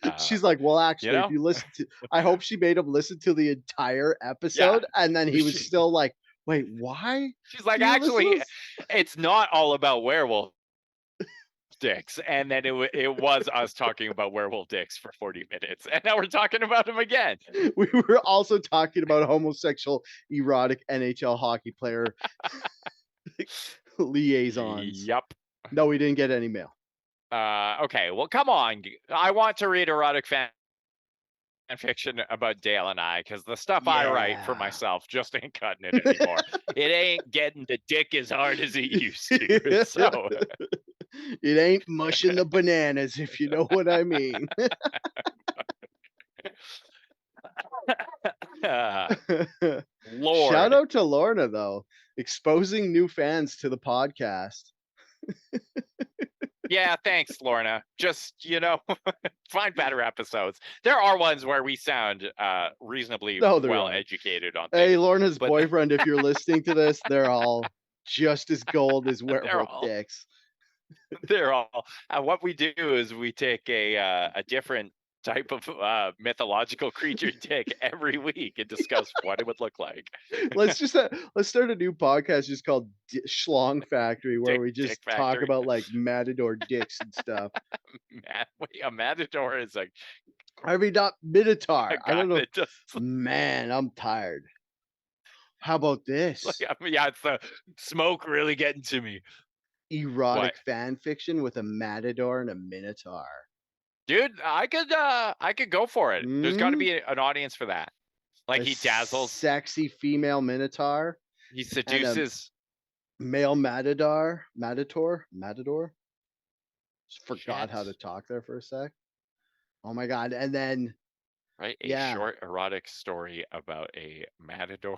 uh, She's like, "Well, you actually, if know, you listen to." I hope she made him listen to the entire yeah. episode, and then he was She, still like, "Wait, why she's like, do you listen to actually, this?" it's not all about werewolf dicks, and then it was us talking about werewolf dicks for 40 minutes, and now we're talking about them again. We were also talking about homosexual erotic NHL hockey player liaisons. Yup. No, we didn't get any mail. Okay, well, come on. I want to read erotic fan fiction about Dale and I, because the stuff I write for Yeah. myself just ain't cutting it anymore. It ain't getting the dick as hard as it used to. So, It ain't mushing the bananas, if you know what I mean. uh, Shout Lord. out to Lorna though, exposing new fans to the podcast. Yeah, thanks, Lorna. Just, find better episodes. There are ones where we sound reasonably No, there well are. educated on Hey, things, Lorna's but boyfriend, if you're listening to this, they're all just as gold as they're werewolf all dicks. they're all what we do is we take a different type of mythological creature dick every week and discuss what it would look like. Let's start a new podcast just called Schlong Factory, where we Dick just talk Factory. about like matador dicks and stuff. Wait, a matador is like I mean, not Minotaur. a I guy don't know. that just Man, I'm tired. How about like, this? yeah, it's the smoke really getting to me. What? Erotic fan fiction with a matador and a minotaur. Dude, I could go for it. There's got to Mm? be an audience for that. Like A he dazzles, sexy female minotaur he and a seduces. male matador. Just forgot how to Shit. talk there for a sec. Oh my god! And then Right? A yeah, short erotic story about a matador.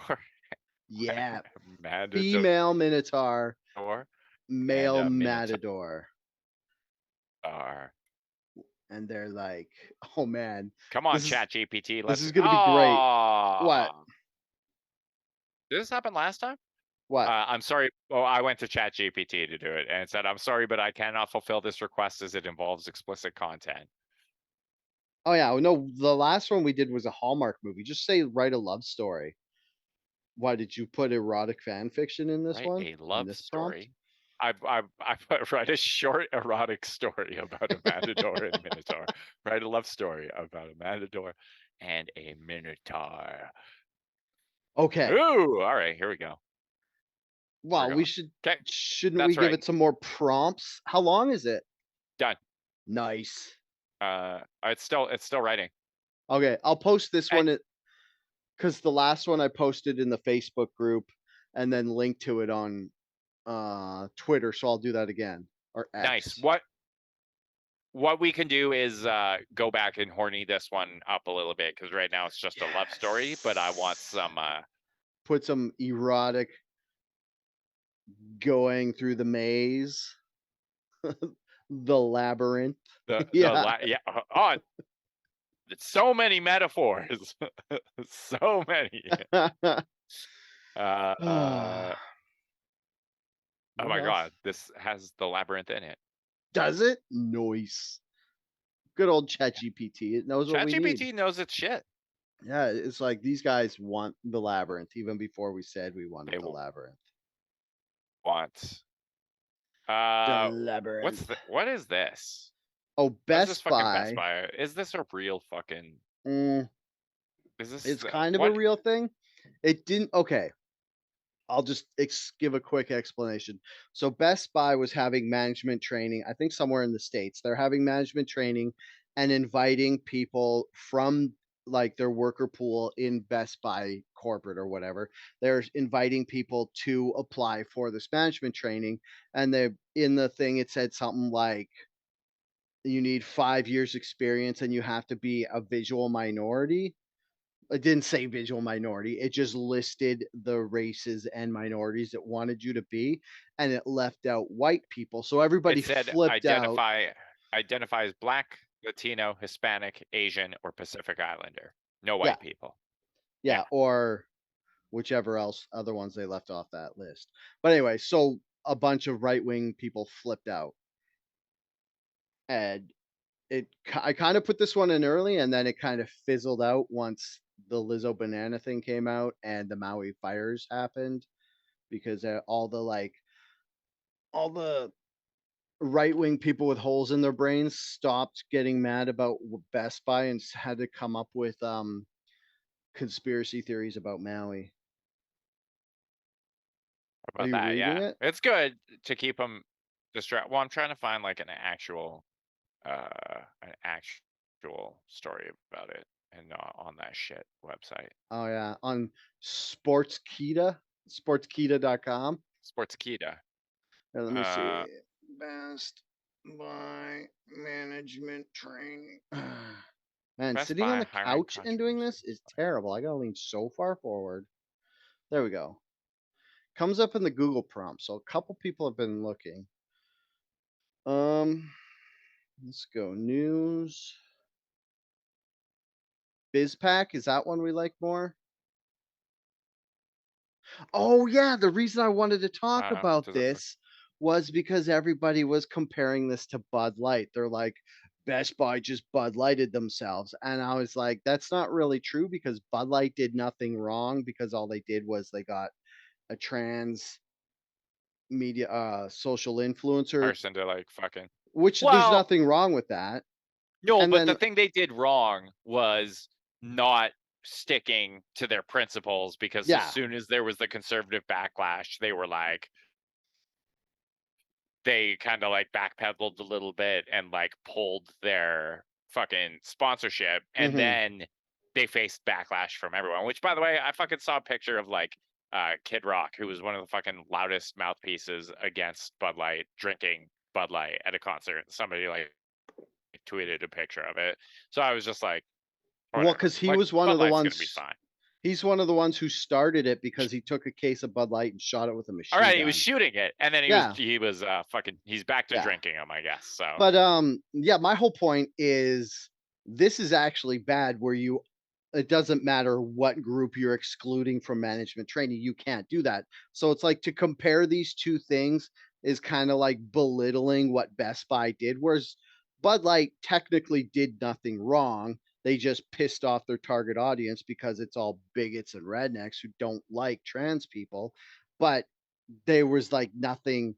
yeah, Matador female minotaur, and male a minotaur. matador, and they're like, oh man, Come on, this is Chat GPT. this Let's. is gonna be great. What? Oh, did this happen last time? What? I'm sorry. Oh, I went to Chat GPT to do it, and it said, "I'm sorry, but I cannot fulfill this request as it involves explicit content." Oh yeah, no, the last one we did was a Hallmark movie. Just say write a love story. Why did you put erotic fan fiction in this Write one? a In love this prompt? story. I put write a short erotic story about a matador and a minotaur. Write a love story about a matador and a minotaur. Okay. Ooh, all right, here we go. We're Well, we going. Okay, shouldn't we that's give right. it some more prompts? How long is it? Done. Nice. It's still writing. Okay, I'll post this And one because the last one I posted in the Facebook group and then linked to it on Twitter, so I'll do that again. Or nice. X. What we can do is go back and horny this one up a little bit because right now it's just a love story, but I want some Put some erotic going through the maze, the labyrinth. Yeah. yeah. Oh, it's so many metaphors. So many. Uh, oh What my else? god, this has the labyrinth in it. Does it? Noise. Good old ChatGPT. It knows what we need. ChatGPT knows its shit. Yeah, it's like these guys want the labyrinth even before we said we wanted They the labyrinth. want. The Uh, labyrinth. what is this? Oh, What is this Best fucking Best Buy. Buy? Is this a real fucking? Mm, Is this it's kind of a what? real thing. It didn't. Okay, I'll just give a quick explanation. So Best Buy was having management training, I think somewhere in the States. They're having management training and inviting people from like their worker pool in Best Buy corporate or whatever. They're inviting people to apply for this management training. And they in the thing it said something like you need 5 years experience and you have to be a visual minority. It didn't say visual minority. It just listed the races and minorities it wanted you to be, and it left out white people. So It everybody said flipped out. identify as Black, Latino, Hispanic, Asian, or Pacific Islander. No Yeah, white people. yeah, Yeah. or whichever else other ones they left off that list. But anyway, so a bunch of right wing people flipped out, and I kind of put this one in early, and then it kind of fizzled out once the Lizzo banana thing came out and the Maui fires happened because all the right wing people with holes in their brains stopped getting mad about Best Buy and had to come up with conspiracy theories about Maui. How Are about you that? reading Yeah. it? It's good to keep them distracted. Well, I'm trying to find like an actual story about it and on that shit website. Oh yeah, on Sportskita, sportskita.com. Sportskeeda. And let me see. Uh, Best Buy management training. Man, Best sitting on Buy the hiring couch and doing controversy. this is terrible. I gotta lean so far forward. There we go. Comes up in the Google prompt, so a couple people have been looking. Um, let's go news. BizPack, is that one we like more? Oh yeah, the reason I wanted to talk about Does it? this was because everybody was comparing this to Bud Light. They're like, Best Buy just Bud Lighted themselves. And I was like, that's not really true because Bud Light did nothing wrong because all they did was they got a trans media social influencer, Person to like fucking. which there's Well, nothing wrong with that. no, And but the then thing they did wrong was not sticking to their principles, because as yeah. soon as there was the conservative backlash, they were like, they kind of like backpedaled a little bit and like pulled their fucking sponsorship, and Mhm. then they faced backlash from everyone. Which, by the way, I fucking saw a picture of like Kid Rock, who was one of the fucking loudest mouthpieces against Bud Light, drinking Bud Light at a concert. Somebody like tweeted a picture of it, so I was just like, Well, whatever. because he Like, was one Bud of the Light's gonna be ones fine. he's one of the ones who started it because he took a case of Bud Light and shot it with a All machine right, he was gun. shooting it, and then Yeah, he was fucking he's back to yeah. drinking them, I guess. So But, yeah, my whole point is this is actually bad where you it doesn't matter what group you're excluding from management training, you can't do that. So it's like to compare these 2 things is kinda like belittling what Best Buy did, whereas Bud Light technically did nothing wrong. They just pissed off their target audience because it's all bigots and rednecks who don't like trans people, but there was, like, nothing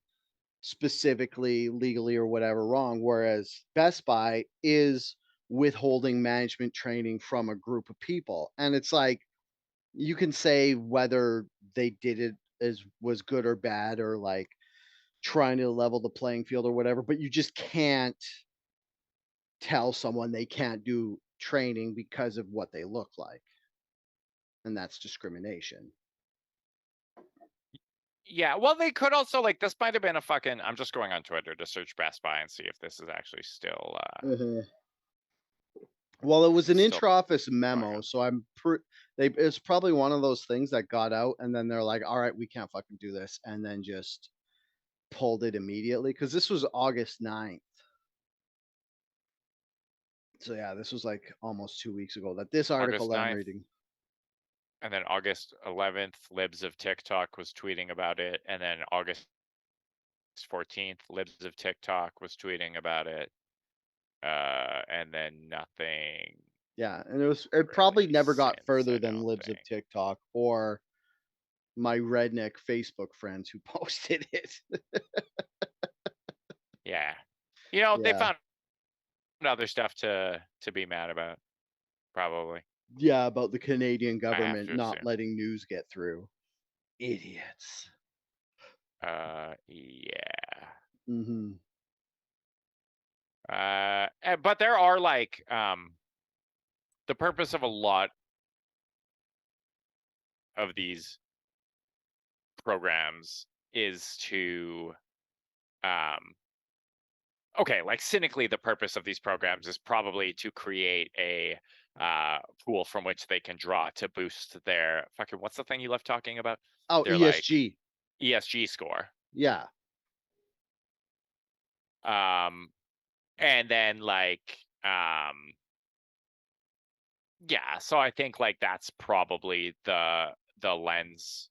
specifically legally or whatever wrong, whereas Best Buy is withholding management training from a group of people. And it's like you can say whether they did it as was good or bad or like trying to level the playing field or whatever, but you just can't tell someone they can't do training because of what they look like. And that's discrimination. yeah, well, they could also like, this might have been a fucking. I'm just going on Twitter to search Best Buy and see if this is actually Mhm. Well, it was an still intra-office going memo, on. so they it's probably one of those things that got out, and then they're like, "All right, we can't fucking do this," and then just pulled it immediately because this was August 9th. So, yeah, this was, like, almost 2 weeks ago that this article August that I'm 9th, reading. and then August 11th, Libs of TikTok was tweeting about it, and then August 14th, Libs of TikTok was tweeting about it, and then nothing Yeah, and it probably really never got since, further I than don't Libs of think. TikTok or my redneck Facebook friends who posted it. Yeah, they Yeah. found other stuff to be mad about, probably. Yeah, about the Canadian I have government to not assume. letting news get through. Idiots. Yeah. Mhm. But there are like, the purpose of a lot of these programs is to, um okay, like, cynically, the purpose of these programs is probably to create a pool from which they can draw to boost their fucking, what's the thing you love talking about? Oh, Their like ESG. ESG score. Yeah. Um and then like, yeah, so I think like that's probably the lens,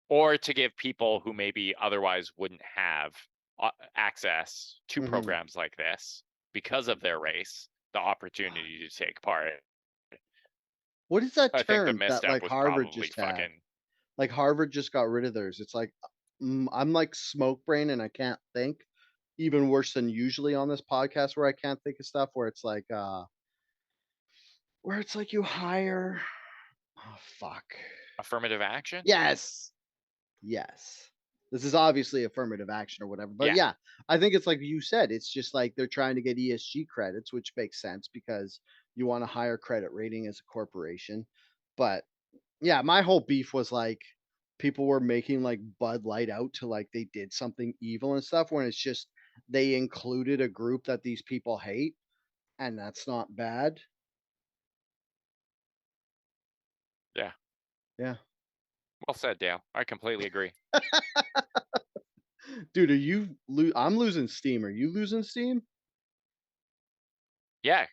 or to give people who maybe otherwise wouldn't have access to Mhm. programs like this because of their race, the opportunity to take part. What is that I think the term that, misstep like, was Harvard probably just had? fucking. Like, Harvard just got rid of theirs. It's like, I'm like smoke brain and I can't think. Even worse than usually on this podcast where I can't think of stuff where it's like you hire oh, fuck. Affirmative action. Yes. Yes. This is obviously affirmative action or whatever. But Yeah, yeah, I think it's like you said, it's just like they're trying to get ESG credits, which makes sense because you want a higher credit rating as a corporation. But yeah, my whole beef was like people were making like Bud Light out to like they did something evil and stuff when it's just they included a group that these people hate, and that's not bad. yeah. Yeah. Well said, Dale. I completely agree. Dude, I'm losing steam. Are you losing steam? Yeah.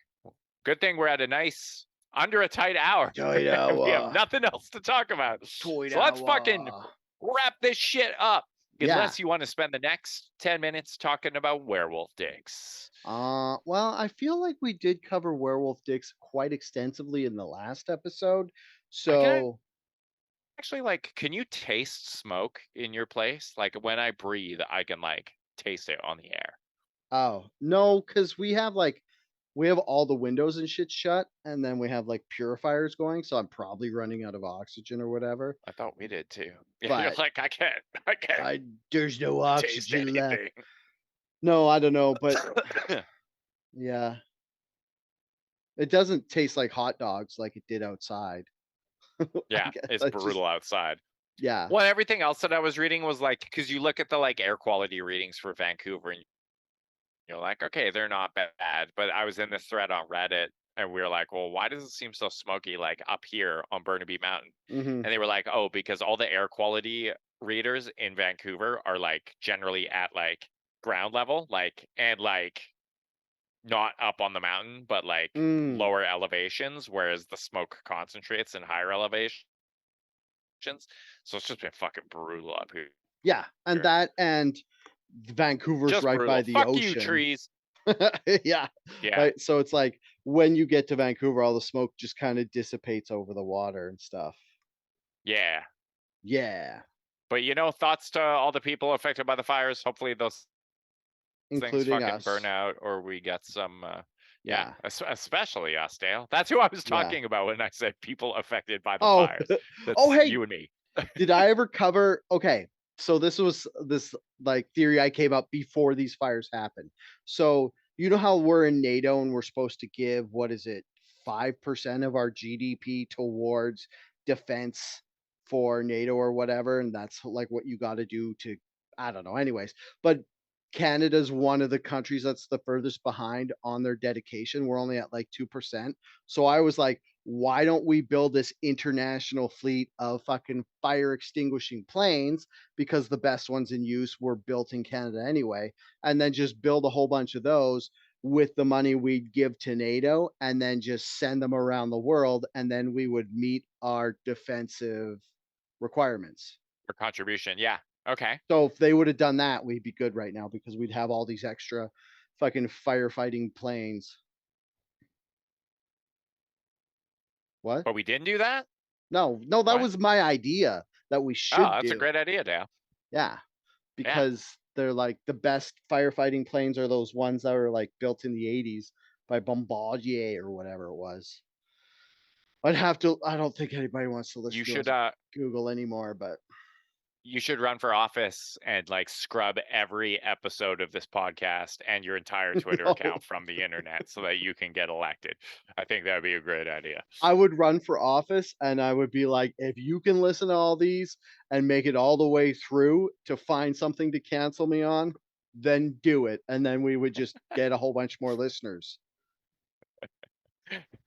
Good thing we're at a nice under a tight hour. Tight And we have hour. nothing else to talk about. Tight So let's fucking hour. wrap this shit up. Yeah. Unless you want to spend the next 10 minutes talking about werewolf dicks. Well, I feel like we did cover werewolf dicks quite extensively in the last episode. I can So, actually like, can you taste smoke in your place? Like when I breathe, I can like taste it on the air. oh, no, because we have all the windows and shit shut, and then we have like purifiers going. So I'm probably running out of oxygen or whatever. I thought we did too. Yeah, you're But like, I can't there's no taste oxygen left. anything. No, I don't know, but yeah, it doesn't taste like hot dogs like it did outside. I Yeah, guess it's I just brutal outside. yeah. Well, everything else that I was reading was like, because you look at the like air quality readings for Vancouver and you're like, okay, they're not bad. But I was in this thread on Reddit and we were like, well, why does it seem so smoky like up here on Burnaby Mountain? Mhm. And they were like, oh, because all the air quality readers in Vancouver are like generally at like ground level, like, and like not up on the mountain, but like Mm. lower elevations, whereas the smoke concentrates in higher elevations. So it's just been fucking brutal up Yeah, and here. Vancouver's Just right by brutal. the Fuck you, ocean. trees. Yeah, Yeah. right, so it's like, when you get to Vancouver, all the smoke just kinda dissipates over the water and stuff. Yeah. Yeah, But thoughts to all the people affected by the fires. Hopefully those things including fucking burn us. out or we get some yeah, Yeah, especially us, Dale. That's who I was yeah. talking about when I said people affected by the Oh, fires. oh, That's hey, you and me. did I ever cover okay, so this, like, theory I came up before these fires happened. So, you know how we're in NATO and we're supposed to give, what is it, 5% of our GDP towards defense for NATO or whatever, and that's, like, what you gotta do to I don't know, anyways. But Canada's one of the countries that's the furthest behind on their dedication. We're only at, like, 2%. So I was like, why don't we build this international fleet of fucking fire extinguishing planes, because the best ones in use were built in Canada anyway, and then just build a whole bunch of those with the money we'd give to NATO, and then just send them around the world, and then we would meet our defensive requirements. For contribution. Yeah. Okay. So if they would have done that, we'd be good right now because we'd have all these extra fucking firefighting planes. What? But we didn't do that? No, no, that What? was my idea that we Oh, should that's a do. great idea, Dale. Yeah, Yeah. because they're like the best firefighting planes are those ones that were like built in the 80s by Bombardier or whatever it was. I don't think anybody wants to You listen to should us Google anymore, but you should run for office and like scrub every episode of this podcast and your entire Twitter no. account from the internet so that you can get elected. I think that would be a great idea. I would run for office and I would be like, if you can listen to all these and make it all the way through to find something to cancel me on, then do it. And then we would just get a whole bunch more listeners.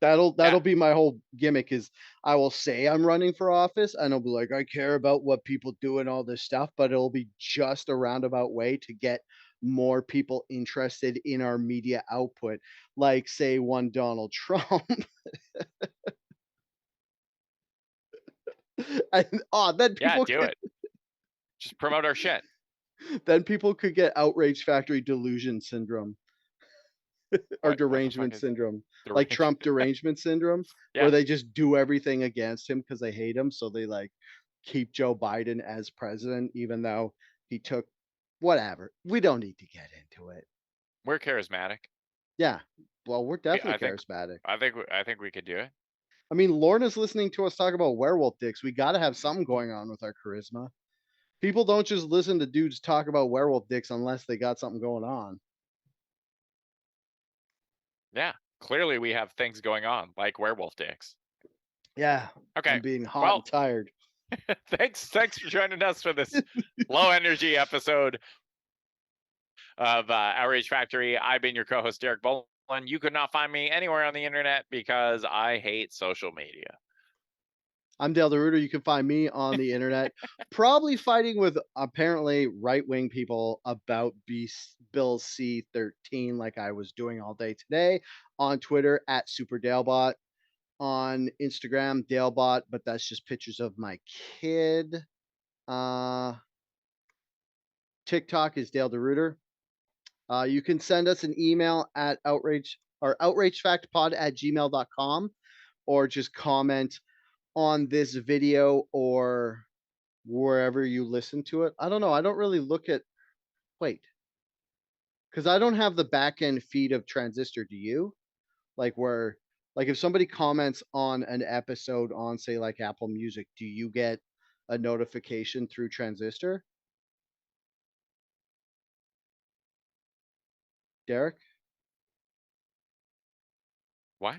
That'll Yeah. be my whole gimmick is I will say I'm running for office and I'll be like, I care about what people do and all this stuff, but it'll be just a roundabout way to get more people interested in our media output. Like say one Donald Trump. And then Yeah, people do could it. Just promote our shit. then people could get Outrage Factory delusion syndrome or What the fuck derangement is syndrome, the like range? Trump derangement syndrome, Yeah. where they just do everything against him because they hate him. So they like keep Joe Biden as president, even though he took whatever. We don't need to get into it. We're charismatic. Yeah. Well, we're definitely I think charismatic. I think we could do it. I mean, Lorna's listening to us talk about werewolf dicks. We got to have something going on with our charisma. People don't just listen to dudes talk about werewolf dicks unless they got something going on. Yeah. Clearly we have things going on like werewolf dicks. Yeah. Okay. I'm being hot Well, and tired. thanks for joining us for this low energy episode of Outrage Factory. I've been your co-host Derek Boland. You could not find me anywhere on the internet because I hate social media. I'm Dale the Rooter. You can find me on the internet, probably fighting with apparently right-wing people about Bill C-13 like I was doing all day today, on Twitter at SuperDalebot, on Instagram Dalebot, but that's just pictures of my kid. Uh, TikTok is Dale the Rooter. You can send us an email at outragefactpod@gmail.com, or just comment on this video or wherever you listen to it. I don't know. I don't really look at, wait, because I don't have the back end feed of Transistor. Do you? Like where, like if somebody comments on an episode on, say, like Apple Music, do you get a notification through Transistor? Derek? What?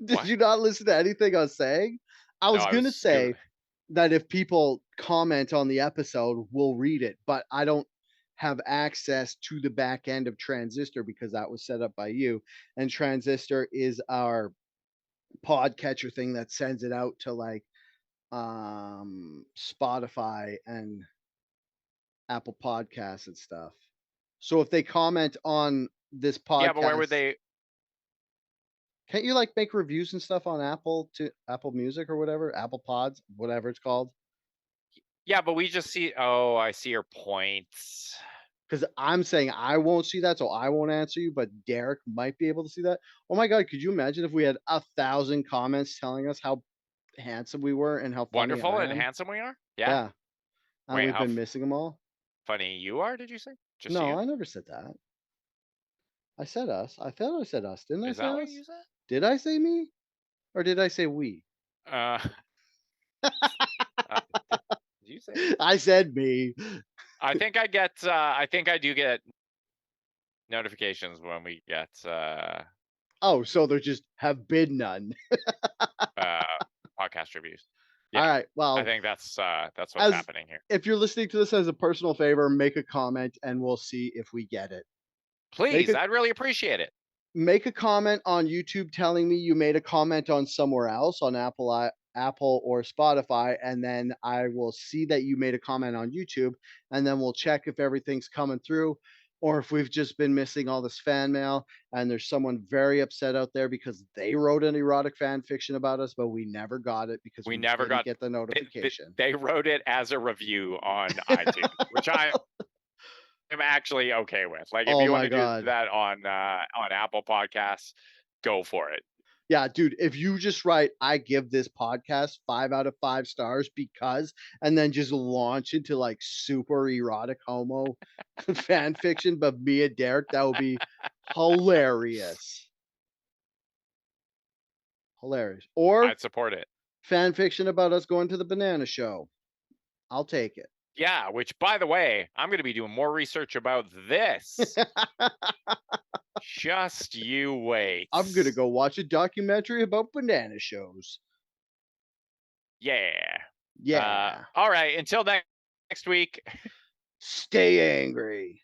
Did What? you not listen to anything I was saying? I No, was I gonna was gonna. say that if people comment on the episode, we'll read it, but I don't have access to the back end of Transistor because that was set up by you. And Transistor is our podcatcher thing that sends it out to like Spotify and Apple Podcasts and stuff. So if they comment on this Yeah, but where would podcast, they? can't you like make reviews and stuff on Apple Music or whatever, Apple Pods, whatever it's called? Yeah, but we just see. Oh, I see your points. Because I'm saying I won't see that, so I won't answer you, but Derek might be able to see that. Oh my god, could you imagine if we had 1,000 comments telling us how handsome we were and how funny Wonderful I and am? handsome we are. Yeah. Yeah, and Wait, we've how been missing them all. funny you are? Did you say? Just No, you? I never said that. I said us. I thought I said us. Didn't I Is say that what us? you said? Did I say me? Or did I say we? Uh, uh did, did you say me? I said me. I think I get. I think I do get notifications when we get Oh, so there just have been none. uh podcast reviews. All Yeah, right. I Well, think that's what's as happening here. if you're listening to this as a personal favor, make a comment and we'll see if we get it. Make Please, a I'd really appreciate it. make a comment on YouTube telling me you made a comment on somewhere else on Apple or Spotify, and then I will see that you made a comment on YouTube, and then we'll check if everything's coming through, or if we've just been missing all this fan mail, and there's someone very upset out there because they wrote an erotic fan fiction about us, but we never got it because We we never didn't got. get the They, notification. they wrote it as a review on iTunes, which I am actually okay with. Like, if Oh you want my to do god. that on Apple Podcasts, go for it. Yeah, dude, if you just write, I give this podcast 5 out of 5 stars because, and then just launch into like super erotic homo fan fiction, but me and Derek, that would be hilarious. Hilarious. Or I'd support it. fan fiction about us going to the banana show. I'll take it. Yeah, which, by the way, I'm going to be doing more research about this. Just you wait. I'm gonna go watch a documentary about banana shows. Yeah. Yeah. All right. Until next week. Stay angry.